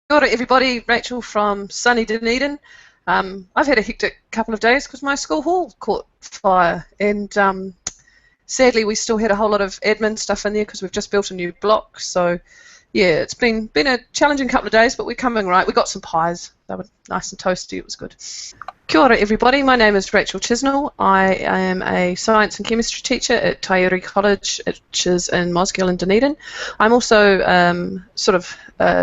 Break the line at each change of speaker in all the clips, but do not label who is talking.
ora everybody, Rachel from sunny Dunedin. I've had a hectic couple of days because my school hall caught fire, and sadly we still had a whole lot of admin stuff in there because we've just built a new block. So yeah, it's been a challenging couple of days, but we're coming right. We got some pies. They were nice and toasty. It was good. Kia ora everybody, my name is Rachel Chisnall. I am a science and chemistry teacher at Taieri College, which is in Mosgiel in Dunedin. I'm also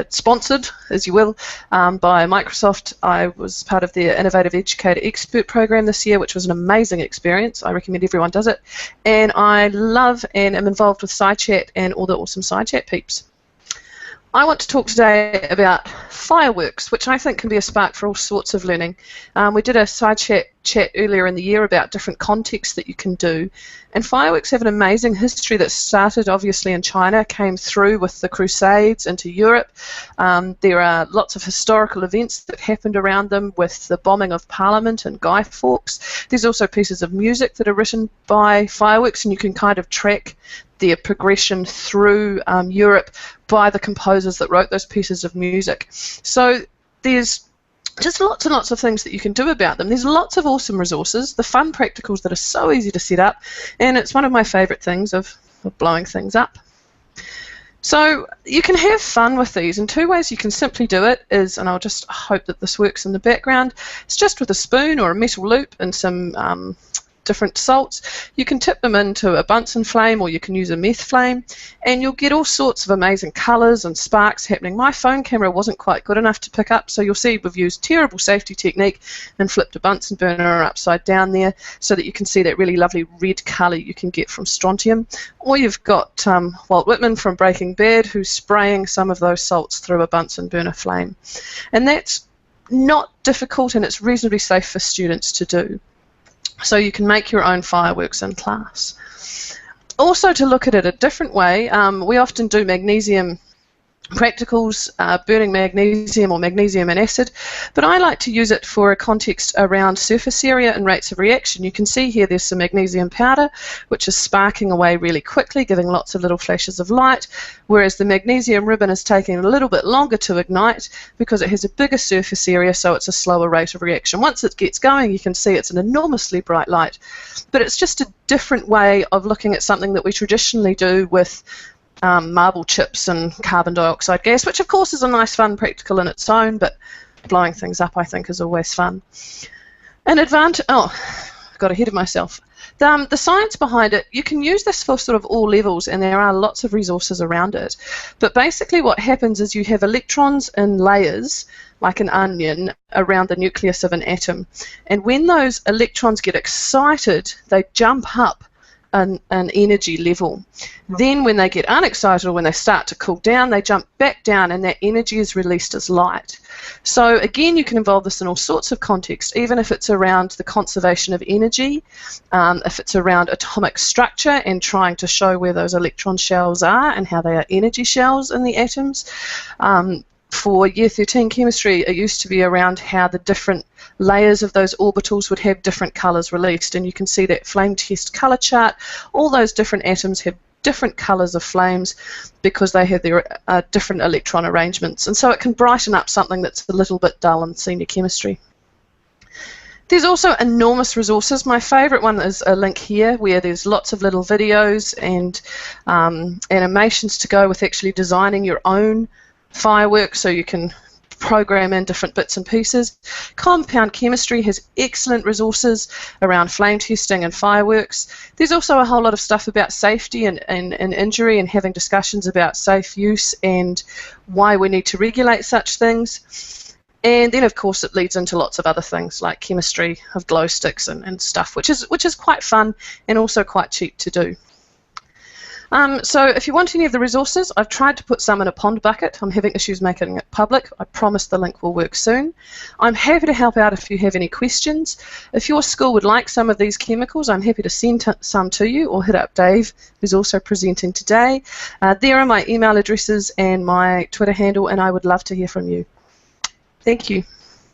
sponsored, as you will, by Microsoft. I was part of their Innovative Educator Expert program this year, which was an amazing experience. I recommend everyone does it. And I love and am involved with SciChat and all the awesome SciChat peeps. I want to talk today about fireworks, which I think can be a spark for all sorts of learning. We did a SciChat chat earlier in the year about different contexts that you can do, and fireworks have an amazing history that started obviously in China, came through with the Crusades into Europe. There are lots of historical events that happened around them, with the bombing of Parliament and Guy Fawkes. There's also pieces of music that are written by fireworks, and you can kind of track their progression through Europe by the composers that wrote those pieces of music. So there's just lots and lots of things that you can do about them. There's lots of awesome resources, the fun practicals that are so easy to set up, and it's one of my favourite things of blowing things up. So you can have fun with these, and two ways you can simply do it is, and I'll just hope that this works in the background, it's just with a spoon or a metal loop and some different salts. You can tip them into a Bunsen flame, or you can use a meth flame, and you'll get all sorts of amazing colours and sparks happening. My phone camera wasn't quite good enough to pick up, so you'll see we've used terrible safety technique and flipped a Bunsen burner upside down there so that you can see that really lovely red colour you can get from strontium. Or you've got Walt Whitman from Breaking Bad, who's spraying some of those salts through a Bunsen burner flame. And that's not difficult, and it's reasonably safe for students to do. So you can make your own fireworks in class. Also, to look at it a different way, we often do magnesium practicals, burning magnesium or magnesium and acid, but I like to use it for a context around surface area and rates of reaction. You can see here there's some magnesium powder which is sparking away really quickly, giving lots of little flashes of light, whereas the magnesium ribbon is taking a little bit longer to ignite because it has a bigger surface area, so it's a slower rate of reaction. Once it gets going, you can see it's an enormously bright light, but it's just a different way of looking at something that we traditionally do with marble chips and carbon dioxide gas, which of course is a nice fun practical in its own, but blowing things up I think is always fun. An advantage, got ahead of myself. The science behind it, you can use this for sort of all levels, and there are lots of resources around it. But basically what happens is you have electrons in layers, like an onion, around the nucleus of an atom. And when those electrons get excited, they jump up an energy level. Then when they get unexcited, or when they start to cool down, they jump back down, and that energy is released as light. So again, you can involve this in all sorts of contexts, even if it's around the conservation of energy, if it's around atomic structure and trying to show where those electron shells are and how they are energy shells in the atoms. For Year 13 chemistry, it used to be around how the different layers of those orbitals would have different colours released, and you can see that flame test colour chart. All those different atoms have different colours of flames because they have their different electron arrangements, and so it can brighten up something that's a little bit dull in senior chemistry. There's also enormous resources. My favourite one is a link here where there's lots of little videos and animations to go with actually designing your own fireworks, so you can program in different bits and pieces. Compound chemistry has excellent resources around flame testing and fireworks. There's also a whole lot of stuff about safety and injury, and having discussions about safe use and why we need to regulate such things. And then of course it leads into lots of other things like chemistry of glow sticks and stuff, which is quite fun and also quite cheap to do. So if you want any of the resources, I've tried to put some in a pond bucket. I'm having issues making it public. I promise the link will work soon. I'm happy to help out if you have any questions. If your school would like some of these chemicals, I'm happy to send some to you, or hit up Dave, who's also presenting today. There are my email addresses and my Twitter handle, and I would love to hear from you. Thank you.